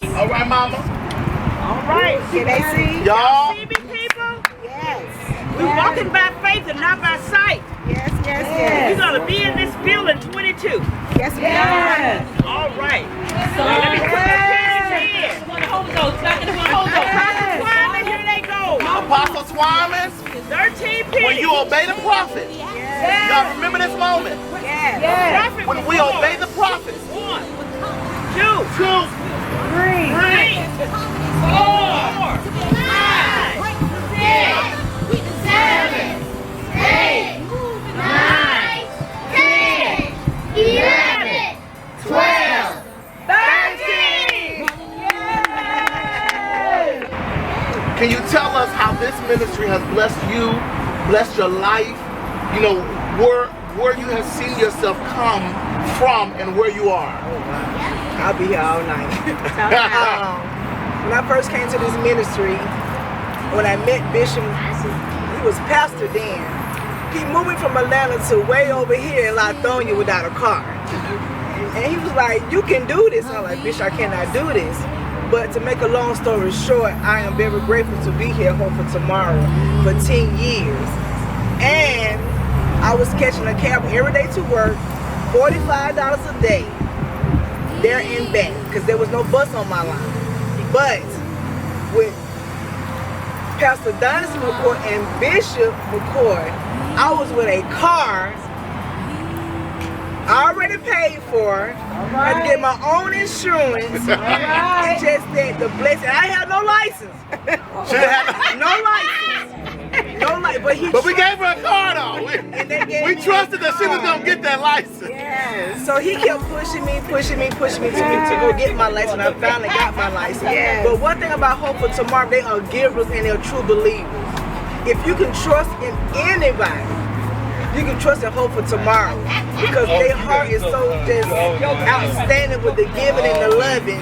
All right, Mama. All right. Can they see? Y'all see me, people? Yes. We're walking by faith and not by sight. Yes, yes, yes. We're going to be in this field in 22. Yes, we are. All right. So let me put the pennies in. Hold those. Here they go. Apostle Swiman, 13 pennies. when you obey the prophet, y'all remember this moment? Yes. Prophet When was we born. obey the prophet. 1, 2, 3, 4, 5, 6, 7, 8, 9, 10, 11, 12, 13. Can you tell us how this ministry has blessed you, blessed your life? You know, where you have seen yourself come from and where you are. I'll be here all night. When I first came to this ministry, when I met Bishop, he was pastor then. He moved me from Atlanta to way over here in Lithonia without a car. And he was like, you can do this. I'm like, Bishop, I cannot do this. But to make a long story short, I am very grateful to be here, Hope for Tomorrow, for 10 years. And I was catching a cab every day to work, $45 a day, there and back, because there was no bus on my line. But with Pastor Donnis McCoy and Bishop McCoy, I was with a car I already paid for. I had to get my own insurance. It's just that the blessing. I had no license. No license. No license. But we gave her a car though. We trusted that she was gonna get that license. Yes. So he kept pushing me to go get my license. I finally got my license. Yes. But one thing about Hope for Tomorrow, they are givers and they're true believers. If you can trust in anybody, you can trust and hope for tomorrow, because their heart is so just outstanding with the giving and the loving,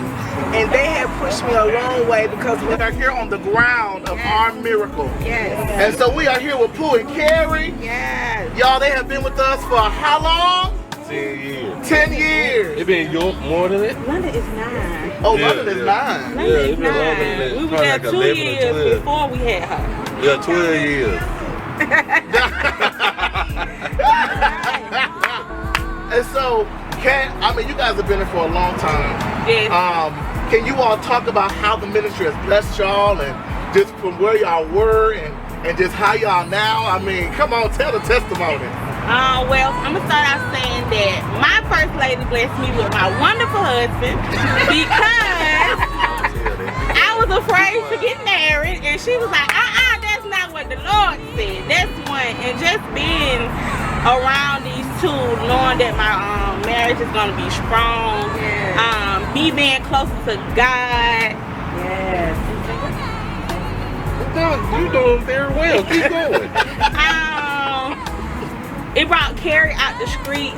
and they have pushed me a long way because we are here on the ground of our miracle. Yes. And so we are here with Pooh and Kerry. Yes. Y'all, they have been with us for how long? 10 years. 10 years. It been more than that? London is 9. Oh, London is 9. London is 9. We were there 2 years before we had her. Yeah, 12 years. And so, you guys have been here for a long time. Yes. Can you all talk about how the ministry has blessed y'all, and just from where y'all were and just how y'all now? I mean, come on, tell the testimony. Well, I'm gonna start out saying that my first lady blessed me with my wonderful husband because I was afraid to get married, and she was like, that's not what the Lord said. That's one. And just being around these two, knowing that my marriage is gonna be strong, me being closer to God. Yes. You're doing very well. Keep going. It brought Kerry out the street.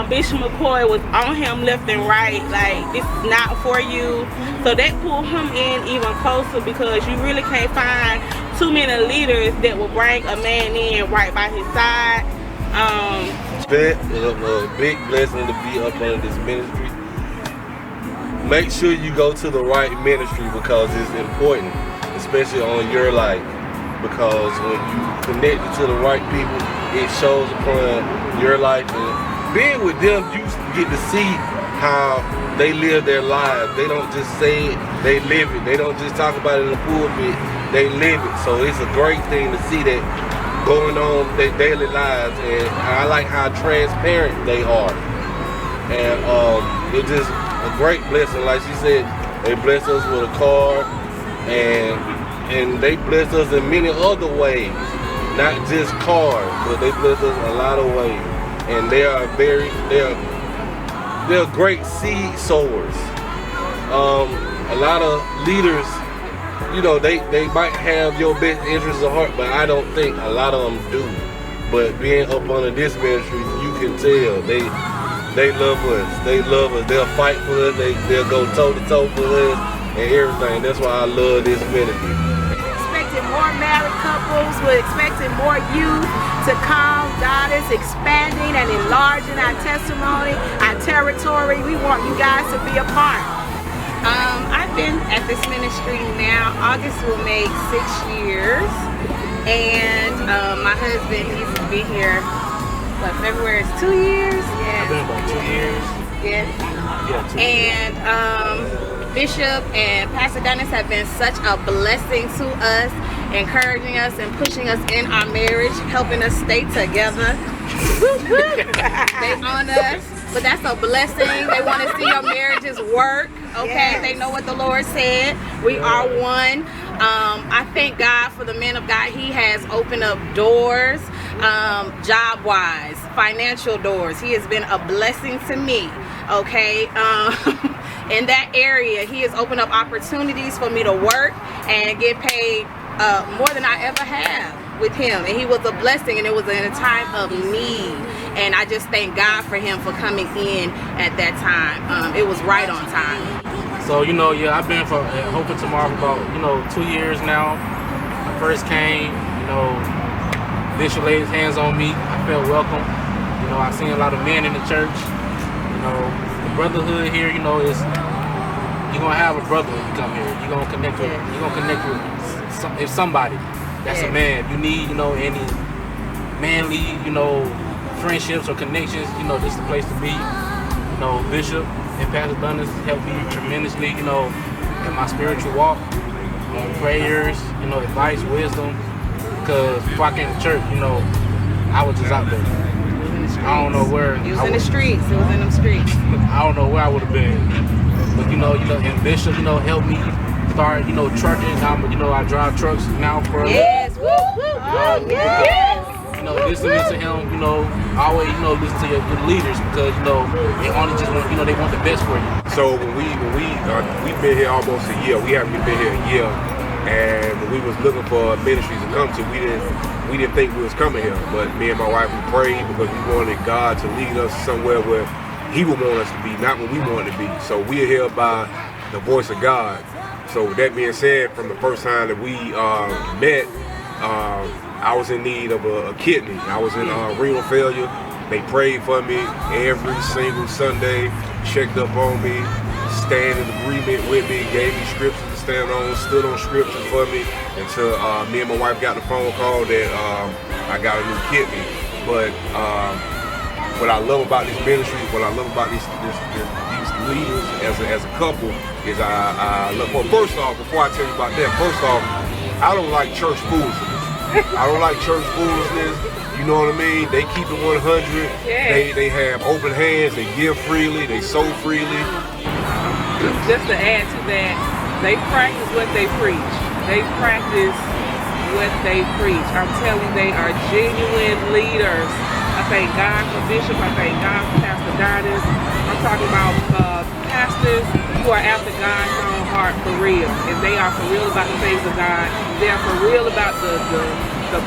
Bishop McCoy was on him left and right, like, this is not for you. So that pulled him in even closer, because you really can't find too many leaders that will bring a man in right by his side. It's a big blessing to be up under this ministry. Make sure you go to the right ministry, because it's important, especially on your life. Because when you connect to the right people, it shows upon your life, and being with them, you get to see how they live their lives. They don't just say it, they live it. They don't just talk about it in the pulpit, they live it. So it's a great thing to see that going on their daily lives, and I like how transparent they are. And it's just a great blessing. Like she said, they blessed us with a car, and they blessed us in many other ways, not just cars, but they blessed us a lot of ways. And they're great seed sowers. A lot of leaders, they might have your best interests at heart, but I don't think a lot of them do. But being up under this ministry, you can tell they love us. They love us. They'll fight for us. They'll go toe to toe for us and everything. That's why I love this ministry. More married couples, we're expecting more youth to come. God is expanding and enlarging our testimony, our territory. We want you guys to be a part. I been at this ministry now. August will make 6 years. And my husband, he's been here, what, February is 2 years? Yeah. I've been about 2 years. Yes. Yeah, 2 years. And Bishop and Pastor Donnis have been such a blessing to us, encouraging us and pushing us in our marriage, helping us stay together. They on us, but that's a blessing. They want to see your marriages work. Okay, Yes. They know what the Lord said. We are one. I thank God for the man of God. He has opened up doors, job-wise, financial doors. He has been a blessing to me. Okay, in that area, he has opened up opportunities for me to work and get paid more than I ever have with him, and he was a blessing, and it was in a time of need, and I just thank God for him for coming in at that time. It was right on time. So, I've been at Hope for Tomorrow for about, 2 years now. I first came, Bishop laid his hands on me. I felt welcome. I seen a lot of men in the church. The brotherhood here, is you're gonna have a brother when you come here. You're gonna connect with somebody that's a man. If you need, any manly, friendships or connections, this is the place to be. Bishop and Pastor Donnis helped me tremendously, in my spiritual walk, prayers, advice, wisdom. Because before I came to church, I was just out there. I don't know where. He was in the streets. It was in them streets. I don't know where I would have been. But and Bishop, helped me start, trucking. I drive trucks now for Yes. Woo, woo, woo. Yes. Listening to him, always, listen to your leaders because, they only just want, they want the best for you. So we've been here almost a year. We haven't been here a year, and when we was looking for ministries to come to, we didn't think we was coming here. But me and my wife, we prayed because we wanted God to lead us somewhere where He would want us to be, not what we wanted to be. So we are here by the voice of God. So with that being said, from the first time that we met, I was in need of a kidney. I was in renal failure. They prayed for me every single Sunday, checked up on me, stand in agreement with me, gave me scriptures to stand on, stood on scriptures for me until me and my wife got the phone call that I got a new kidney. But what I love about this ministry, what I love about these leaders as a couple is I love. Well, first off, before I tell you about that, first off, I don't like church foolishness. I don't like church foolishness. You know what I mean? They keep it 100. Yeah. They have open hands. They give freely. They sow freely. Just to add to that, they practice what they preach. They practice what they preach. I'm telling you, they are genuine leaders. I thank God for Bishop. I thank God for Pastor Donnis. I'm talking about pastors who are after God's own heart for real. And they are for real about the things of God. They are for real about the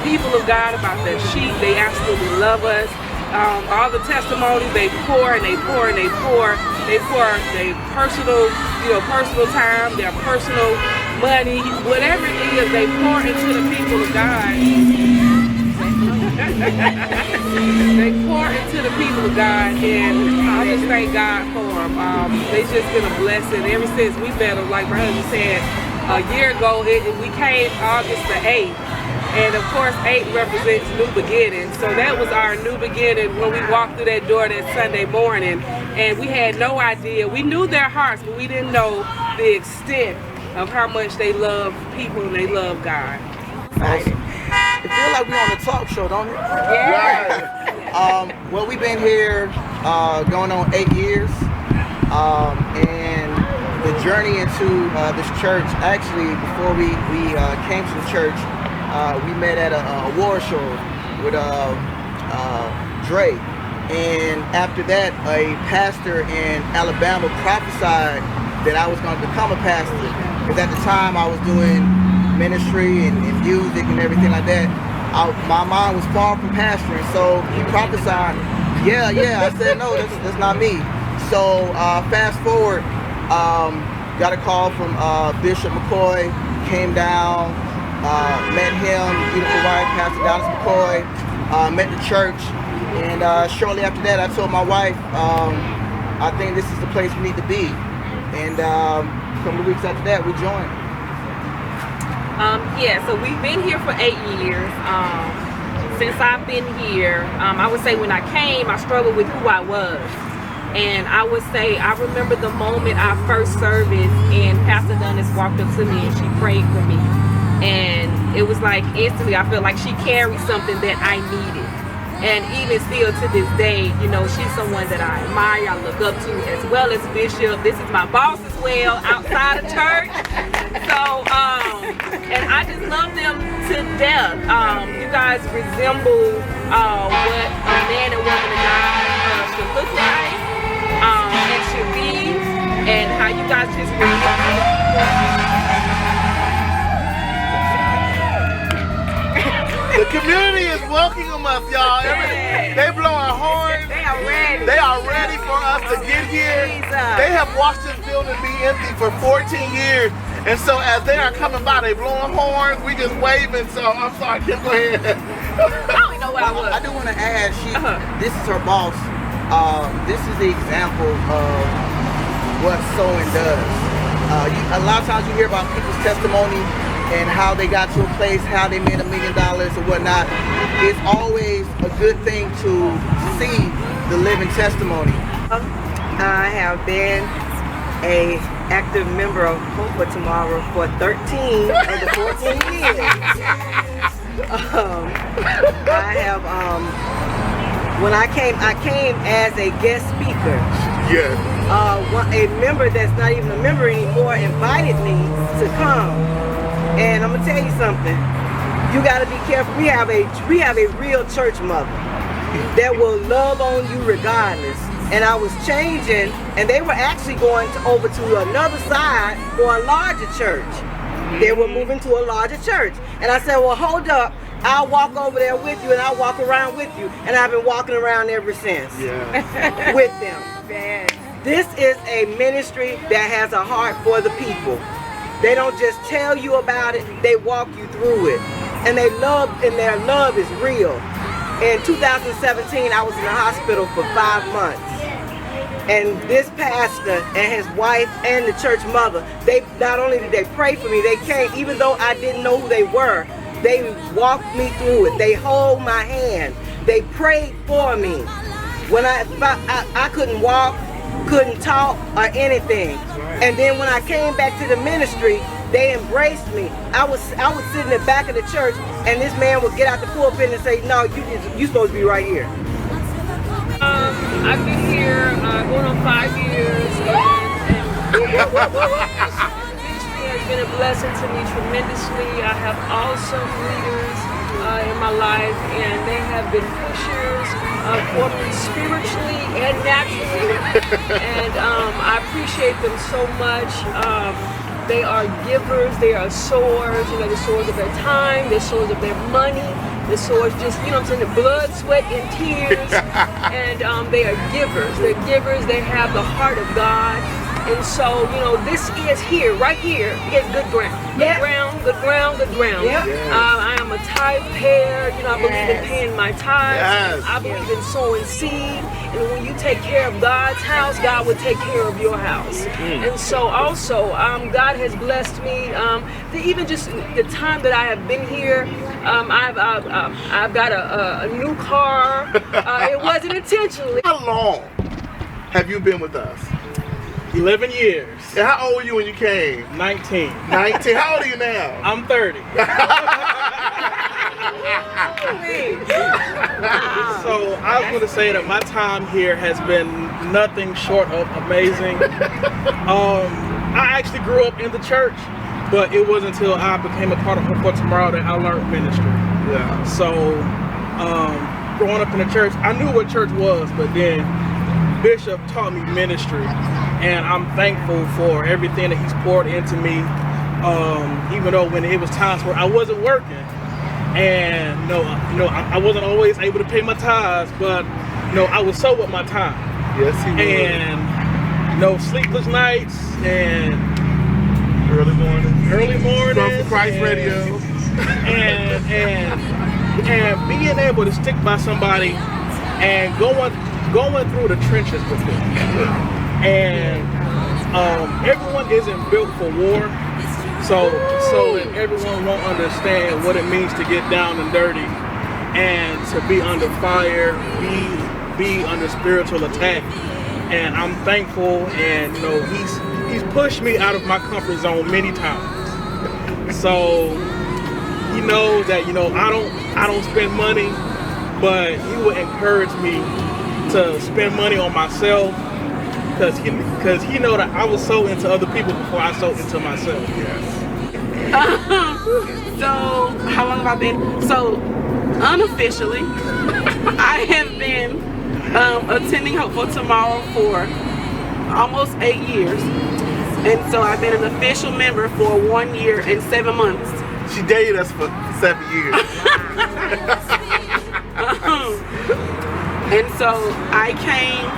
people of God, about their sheep. They absolutely love us. All the testimonies, they pour and they pour and they pour. They pour their personal, personal time, their personal money, whatever it is, they pour into the people of God. They pour into the people of God, and I just thank God for them. They just been a blessing ever since we met them. Like my husband said, a year ago, we came August the 8th. And of course, 8 represents new beginning. So that was our new beginning when we walked through that door that Sunday morning. And we had no idea. We knew their hearts, but we didn't know the extent of how much they love people and they love God. Awesome. It feels like we're on a talk show, don't it? Yeah. Well, we've been here going on 8 years. And the journey into this church, actually, before we came to the church, we met at a award show with Dre. And after that, a pastor in Alabama prophesied that I was going to become a pastor. Because at the time I was doing ministry and music and everything like that. My mind was far from pastoring. So he prophesied, yeah. I said, no, that's not me. So fast forward, got a call from Bishop McCoy, came down, met him, beautiful wife, Pastor Donnis McCoy, met the church, and shortly after that I told my wife, I think this is the place we need to be. And a couple of weeks after that, we joined. Yeah, so we've been here for 8 years. Since I've been here, I would say when I came, I struggled with who I was. And I would say, I remember the moment our first service and Pastor Donnis walked up to me and she prayed for me. And it was like instantly, I felt like she carried something that I needed. And even still to this day, you know, she's someone that I admire, I look up to, as well as Bishop. This is my boss as well, outside of church. So, and I just love them to death. You guys resemble what a man and woman of God should look like, and should be, and how you guys just The community is welcoming us, y'all. They blowing horns. They are ready. They are ready for us to get here. They have watched this building be empty for 14 years. And so as they are coming by, they blowing horns. We just waving. So I'm sorry, Kim, go ahead. I don't know what I was. I do want to add, this is her boss. This is the example of what sewing does. A lot of times you hear about people's testimony and how they got to a place, how they made $1 million or whatnot. It's always a good thing to see the living testimony. I have been an active member of Hope for Tomorrow for 13 of the 14 years. I have, when I came as a guest speaker. Yes. A member that's not even a member anymore invited me to come. And I'm gonna tell you something. You gotta be careful. We have a real church mother that will love on you regardless. And I was changing, and they were actually going over to another side for a larger church. They were moving to a larger church. And I said, well, hold up. I'll walk over there with you, and I'll walk around with you. And I've been walking around ever since with them. This is a ministry that has a heart for the people. They don't just tell you about it, they walk you through it. And their love is real. In 2017, I was in the hospital for 5 months. And this pastor and his wife and the church mother, they not only did they pray for me, they came, even though I didn't know who they were, they walked me through it. They hold my hand. They prayed for me. When I couldn't walk, couldn't talk or anything. And then when I came back to the ministry, they embraced me. I would sit in the back of the church, and this man would get out the pulpit and say, no, you supposed to be right here. I've been here going on 5 years, and ministry has been a blessing to me tremendously. I have awesome leaders in my life, and they have been pushers for me spiritually and naturally, and I appreciate them so much. They are givers, they are sowers, the sowers of their time, the sowers of their money, the sowers just, the blood, sweat, and tears, and they are givers. They're givers, they have the heart of God. And so, this is here, right here, is good ground. Good ground, good ground, good ground. Yep. I am a tithe payer. I believe in paying my tithes. Yes. I believe in sowing seed. And when you take care of God's house, God will take care of your house. And so also, God has blessed me. Even just the time that I have been here, I've got a new car. It wasn't intentionally. How long have you been with us? 11 years. And how old were you when you came? 19. 19? How old are you now? I'm 30. So I was going to say that my time here has been nothing short of amazing. I actually grew up in the church, but it wasn't until I became a part of Hope for Tomorrow that I learned ministry. Yeah. So growing up in the church, I knew what church was, but then Bishop taught me ministry, and I'm thankful for everything that he's poured into me. Even though when it was times where I wasn't working, and I wasn't always able to pay my tithes, but I would sow with my time. Yes, he would. And sleepless nights and early morning from Christ Radio, and being able to stick by somebody and going through the trenches with them, and everyone isn't built for war. So that everyone won't understand what it means to get down and dirty and to be under fire, be under spiritual attack. And I'm thankful, and you know, he's pushed me out of my comfort zone many times. So he knows that, you know, I don't spend money, but he will encourage me to spend money on myself, because he know that I was so into other people before I sold into myself. Yes. So how long have I been? So unofficially, I have been attending Hopeful Tomorrow for almost 8 years, and so I've been an official member for 1 year and 7 months. She dated us for 7 years. And so I came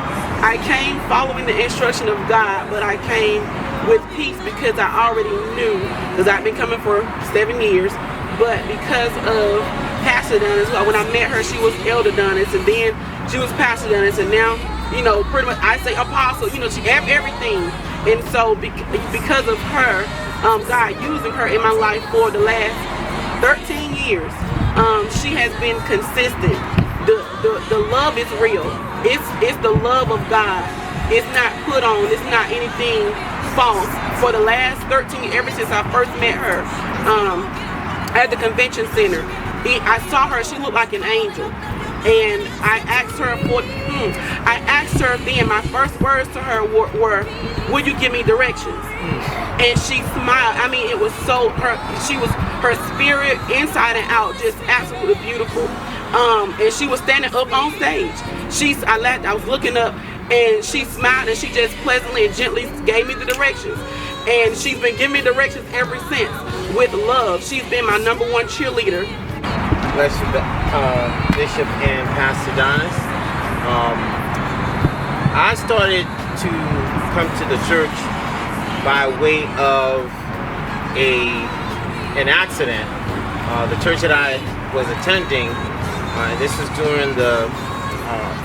following the instruction of God, but I came with peace because I already knew, because I've been coming for 7 years, but because of Pastor Donnis, when I met her, she was Elder Donnis, and then she was Pastor Donnis, and now, you know, pretty much I say apostle, you know, she everything. And so because of her, God using her in my life for the last 13 years, she has been consistent. The love is real. It's the love of God. It's not put on. It's not anything false. For the last 13, ever since I first met her at the convention center, I saw her. She looked like an angel, and I asked her then. My first words to her were, "Will you give me directions?" And she smiled. I mean, it was so her spirit inside and out, just absolutely beautiful. And she was standing up on stage. I was looking up, and she smiled, and she just pleasantly and gently gave me the directions. And she's been giving me directions ever since with love. She's been my #1 cheerleader. Bless you, Bishop and Pastor Donnis. I started to come to the church by way of an accident. The church that I was attending, this was during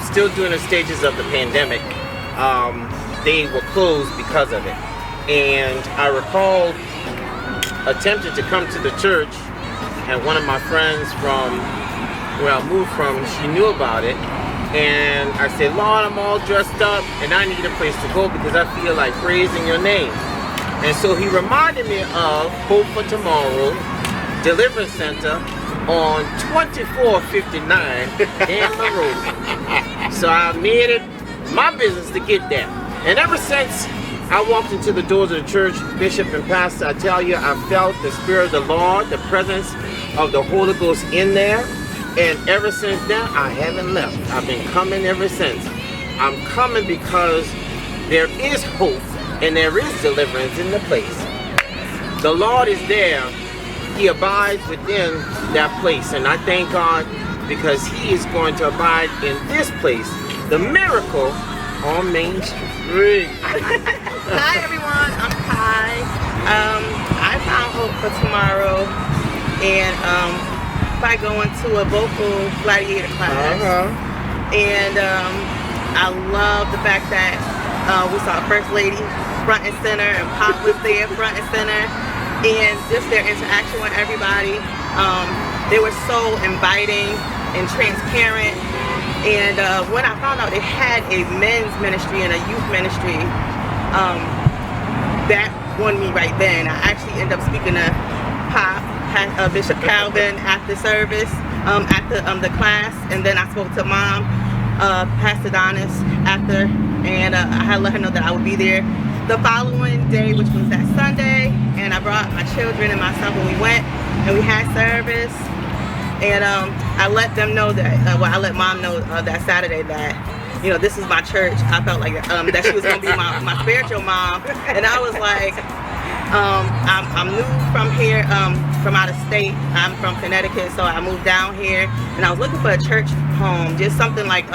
still during the stages of the pandemic. They were closed because of it. And I recall attempting to come to the church, and one of my friends from where I moved from, she knew about it. And I said, "Lord, I'm all dressed up and I need a place to go because I feel like praising your name." And so he reminded me of Hope for Tomorrow Deliverance Center on 2459 in the road. So I made it my business to get there. And ever since I walked into the doors of the church, Bishop and Pastor, I tell you, I felt the Spirit of the Lord, the presence of the Holy Ghost in there. And ever since then, I haven't left. I've been coming ever since. I'm coming because there is hope and there is deliverance in the place. The Lord is there. He abides within that place. And I thank God because He is going to abide in this place. The miracle on Main Street. Hi everyone, I'm Cai. I found Hope for Tomorrow and by going to a vocal gladiator class. And I love the fact that we saw First Lady front and center, and Pop was there front and center, and just their interaction with everybody. They were so inviting and transparent. And when I found out they had a men's ministry and a youth ministry, that won me right then. I actually ended up speaking to Pop, Bishop Calvin after service, after the class, and then I spoke to Mom, Pastor Donnis after, and I had to let her know that I would be there the following day, which was that Sunday, and I brought my children and myself when we went, and we had service, and I let them know that, I let Mom know that Saturday that, you know, this is my church. I felt like that she was going to be my spiritual mom, and I was like, I'm new from here, from out of state. I'm from Connecticut, so I moved down here, and I was looking for a church home, just something like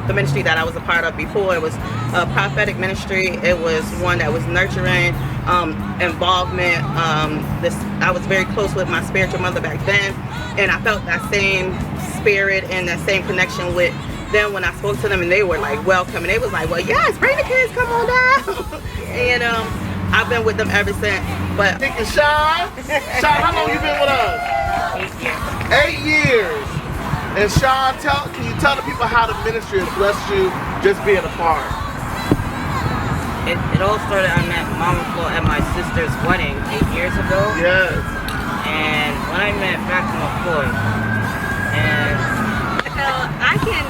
the ministry that I was a part of before. It was a prophetic ministry. It was one that was nurturing, involvement. I was very close with my spiritual mother back then, and I felt that same spirit and that same connection with then when I spoke to them and they were like welcoming, they was like, well, yes, bring the kids, come on down. And I've been with them ever since. But Deacon Shaun, how long you been with us? 8 years. And Shaun, can you tell the people how the ministry has blessed you just being a part? It all started, I met Momma at my sister's wedding 8 years ago. Yes. And when I met McCoy, and so I can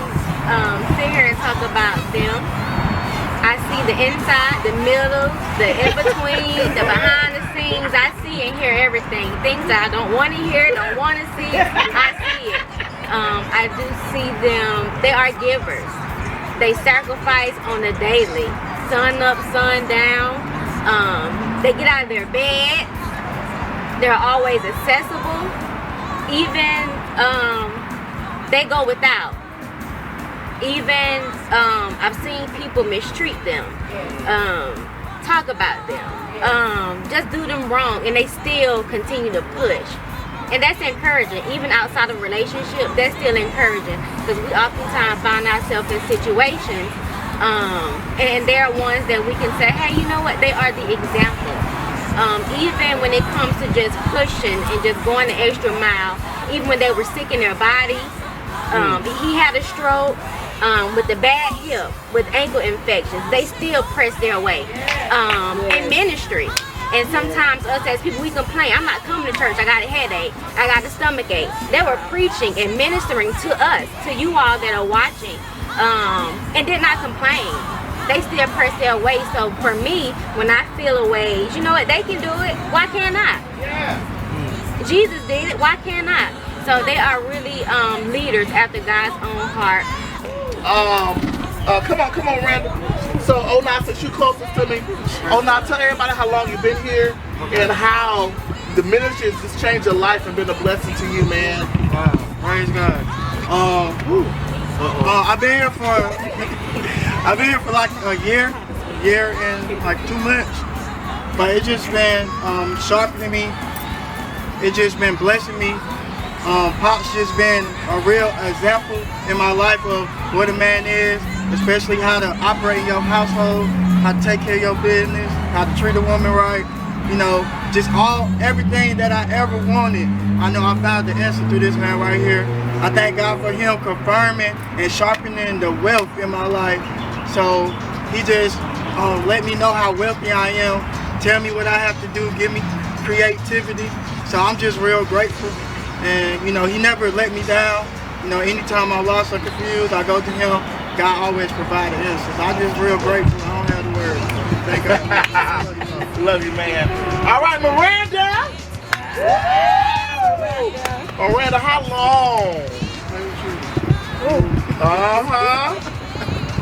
sit here and talk about them. I see the inside, the middle, the in-between, the behind the scenes. I see and hear everything. Things that I don't want to hear, don't want to see, I see it. I do see them, they are givers. They sacrifice on the daily. Sun up, sun down. They get out of their bed. They're always accessible. Even they go without. Even I've seen people mistreat them, talk about them, just do them wrong, and they still continue to push. And that's encouraging. Even outside of relationship, that's still encouraging, because we oftentimes find ourselves in situations, and there are ones that we can say, hey, you know what, they are the example. Even when it comes to just pushing and just going the extra mile, even when they were sick in their body, he had a stroke, with the bad hip, with ankle infections, they still press their way in ministry. And sometimes us as people, we complain, I'm not coming to church, I got a headache, I got a stomach ache. They were preaching and ministering to us, to you all that are watching, and did not complain. They still press their way. So for me, when I feel a way, you know what, they can do it, why can't I? Yeah. Jesus did it, why can't I? So they are really leaders after God's own heart. Come on, Randall. So, Onigh, since you closest to me, Onigh, tell everybody how long you've been here and how the ministry has just changed your life and been a blessing to you, man. Wow, praise God. I've been here for like a year and like 2 months, but it's just been sharpening me. It's just been blessing me. Pop's just been a real example in my life of what a man is, especially how to operate in your household, how to take care of your business, how to treat a woman right, you know, just everything that I ever wanted. I know I found the answer through this man right here. I thank God for him confirming and sharpening the wealth in my life. So he just let me know how wealthy I am, tell me what I have to do, give me creativity. So I'm just real grateful. And, you know, he never let me down. You know, anytime I'm lost or confused, I go to him. God always provided answers. I'm just real grateful. I don't have the words. Thank God. Love you, man. All right, Meranda. Meranda, how long?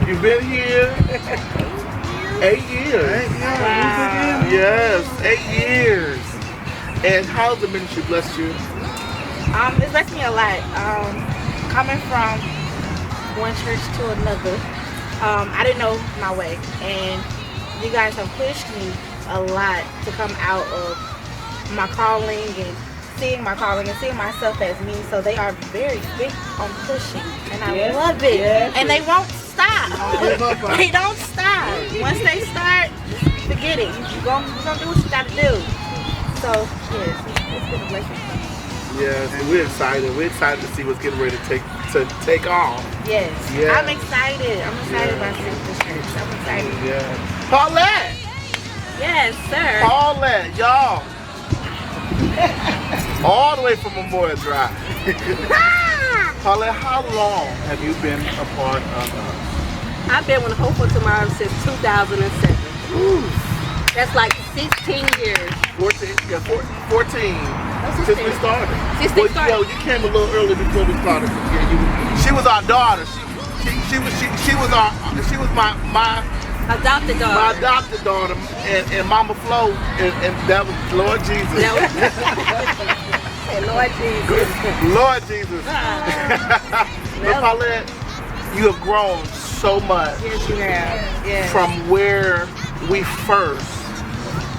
You've been here 8 years. Wow. Yes, 8 years. And how's the ministry blessed you? It's blessed me a lot. Coming from one church to another, I didn't know my way, and you guys have pushed me a lot to come out of my calling and seeing my calling and seeing myself as me. So they are very big on pushing, and I love it. And they won't stop. They don't stop. Once they start, forget it. You're gonna do what you gotta do. So yes, it's been a blessing. Yes, and we're excited. We're excited to see what's getting ready to take off. Yes. Yeah. I'm excited. I'm excited about this church. I'm excited. Yeah. Paulette. Yes, sir. Paulette, y'all. All the way from Memorial Drive. Paulette, how long have you been a part of us? I've been with Hope for Tomorrow since 2007. Ooh. That's like 16 years. 14. Yeah, 14. Since we started. Since we started. Yo, you came a little early before we started. She was our daughter. She was my adopted daughter. My adopted daughter, and Mama Flo, and that was Lord Jesus. Lord Jesus. Lord Jesus. But Paulette, you have grown so much. Yes, you have. Yes. From where we first.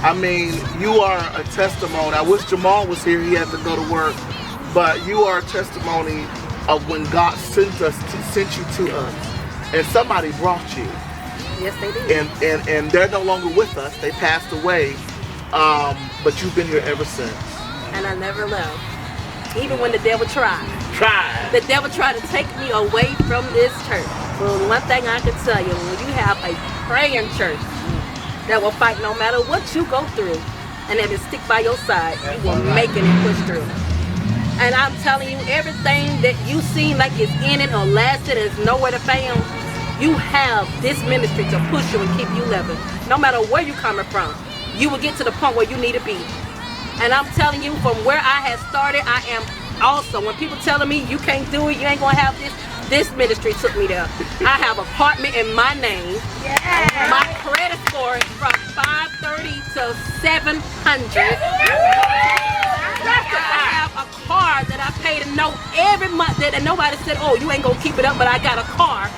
I mean, you are a testimony. I wish Jamal was here. He had to go to work. But you are a testimony of when God sent you to us, and somebody brought you. Yes, they did. And they're no longer with us. They passed away, but you've been here ever since. And I never left. Even when the devil tried. Tried. The devil tried to take me away from this church. Well, one thing I can tell you, when you have a praying church that will fight no matter what you go through, and that will stick by your side, you will make it and push through. And I'm telling you, everything that you seem like is in it or lasted is nowhere to found. You have this ministry to push you and keep you living. No matter where you're coming from, you will get to the point where you need to be. And I'm telling you, from where I had started, I am also. When people telling me you can't do it, you ain't gonna have this ministry took me there. I have an apartment in my name. Yeah. My credit score is from 530 to 700. I have a car that I pay to note every month that and nobody said, oh, you ain't gonna keep it up, but I got a car.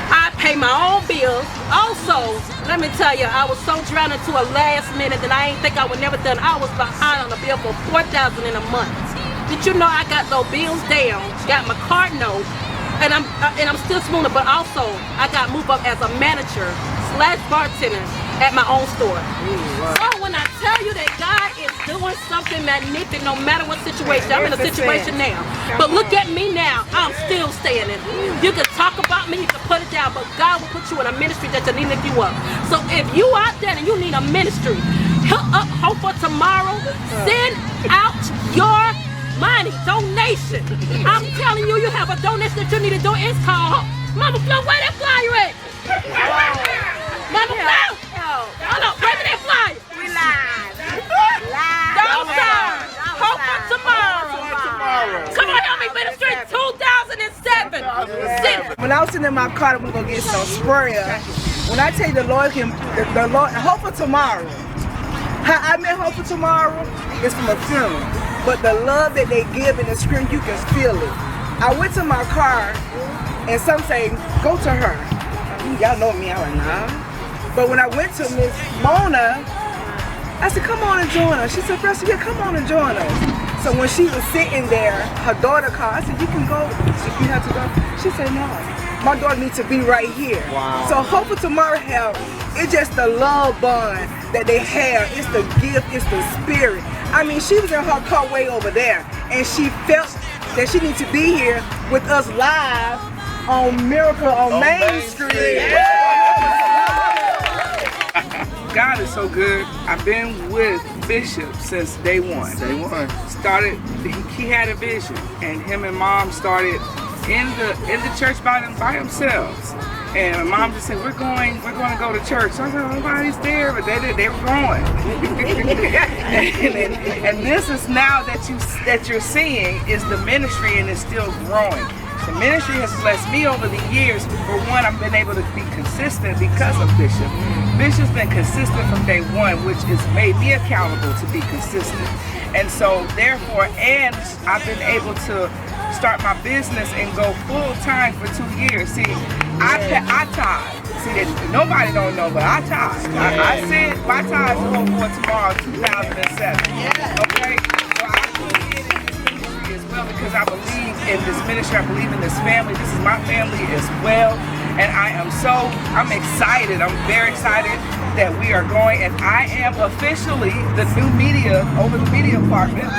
I pay my own bills. Also, let me tell you, I was so drowned into a last minute that I ain't think I would never done. I was behind on a bill for $4,000 in a month. Did you know I got those bills down, got my car note, and I'm still smoothing, but also I got moved up as a manager / bartender at my own store. So when I tell you that God is doing something magnificent no matter what situation, I'm in a situation now. But look at me now, I'm still standing. You can talk about me, you can put it down, but God will put you in a ministry that you need to lift you up. So if you out there and you need a ministry, hook up Hope for Tomorrow, send out your money, donation. I'm telling you, you have a donation that you need to do. It's called Mama Flo, where that flyer at? Mama Flo! Hold on, where that flyer? We live. Don't stop. Hope for Tomorrow. Come on, help me, ministry. 2007. When I was sitting in my car, we were gonna get some sprayer. When I tell you the Lord, Hope for Tomorrow. How I met Hope for Tomorrow is from a funeral. But the love that they give in the screen, you can feel it. I went to my car, and some say, go to her. Y'all know me, I was nah. But when I went to Miss Mona, I said, come on and join us. She said, Pastor, yeah, come on and join us. So when she was sitting there, her daughter called. I said, you can go if you have to go. She said, no, my daughter needs to be right here. Wow. So Hope for Tomorrow help. It's just the love bond that they have. It's the gift, it's the spirit. I mean, she was in her car way over there, and she felt that she needs to be here with us live on Miracle on Main Street. God is so good. I've been with Bishop since day one. Day one. Started, he had a vision, and him and Mom started in the church by themselves. And my mom just said, we're going to go to church. So I said, nobody's there, but they were going. and this is now that you're seeing is the ministry, and it's still growing. The ministry has blessed me over the years. For one, I've been able to be consistent because of Bishop. Bishop's been consistent from day one, which has made me accountable to be consistent. And so therefore, and I've been able to start my business and go full time for 2 years. See, I tithe. See, that nobody don't know, but I tithe. I said my tithe is Hope for Tomorrow 2007. Okay? So I put in this ministry as well because I believe in this ministry. I believe in this family. This is my family as well. And I'm excited. I'm very excited that we are going. And I am officially the new media, over the media department.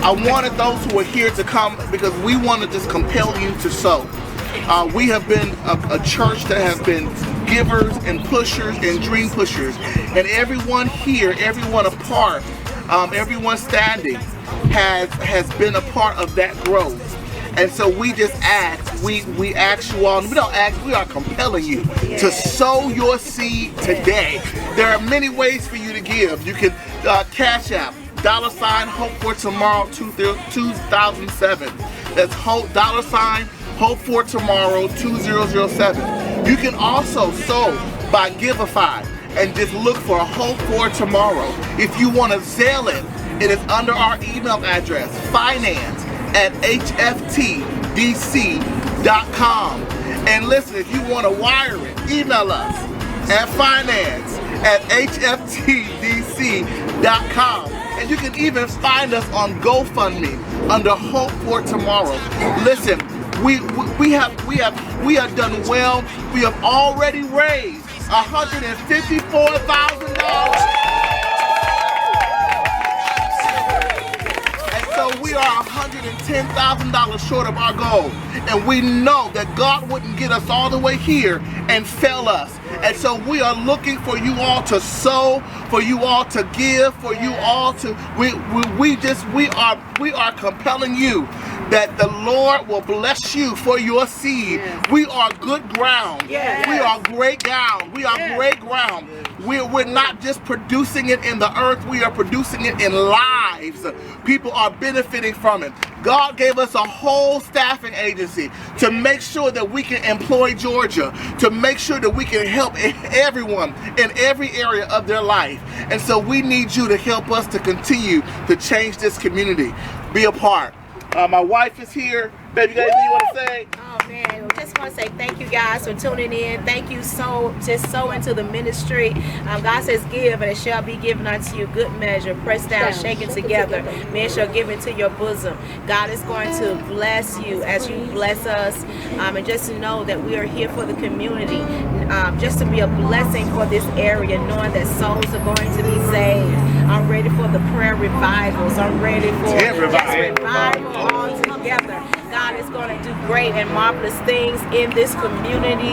I wanted those who are here to come because we want to just compel you to sow. We have been a church that has been givers and pushers and dream pushers. And everyone here, everyone apart, everyone standing has been a part of that growth. And so we just ask, we ask you all, and we don't ask, we are compelling you to sow your seed today. There are many ways for you to give. You can cash out. $ Hope for Tomorrow 2007. That's Hope Hope for Tomorrow 2007. You can also sow by Giveify and just look for Hope for Tomorrow. If you want to Zelle it is under our email address, finance@hftdc.com. And listen, if you want to wire it, email us at finance@hftdc.com. And you can even find us on GoFundMe under Hope for Tomorrow. Listen, we have done well. We have already raised $154,000. So we are $110,000 short of our goal. And we know that God wouldn't get us all the way here and fail us. And so we are looking for you all to sow, for you all to give, for you all to, we are compelling you that the Lord will bless you for your seed. Yes. We are good ground. Yes. We are great ground. We are great ground. We're not just producing it in the earth, we are producing it in lives. People are benefiting from it. God gave us a whole staffing agency to make sure that we can employ Georgia, to make sure that we can help everyone in every area of their life. And so we need you to help us to continue to change this community. Be a part. My wife is here. Baby, you got anything you want to say? Oh man, I just want to say thank you guys for tuning in. Thank you so into the ministry. God says give and it shall be given unto you, good measure, pressed down, shaken together. Men shall give into your bosom. God is going to bless you as you bless us. And just to know that we are here for the community, just to be a blessing for this area, knowing that souls are going to be saved. I'm ready for the prayer revivals. I'm ready for revival all together. God is going to do great and marvelous things in this community.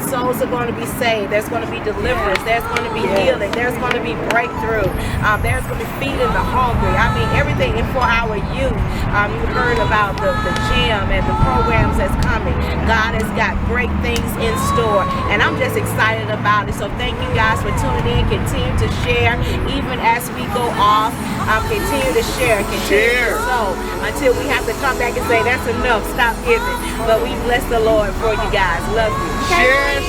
Souls are going to be saved. There's going to be deliverance. There's going to be healing. There's going to be breakthrough. There's going to be feeding the hungry. I mean, everything for our youth. You heard about the gym and the programs that's coming. God has got great things in store, and I'm just excited about it. So thank you guys for tuning in. Continue to share, even as we go off. Continue to share. Continue to sow until we have to come back and say that's enough, stop giving. But we bless the Lord for you guys. Love you. Share.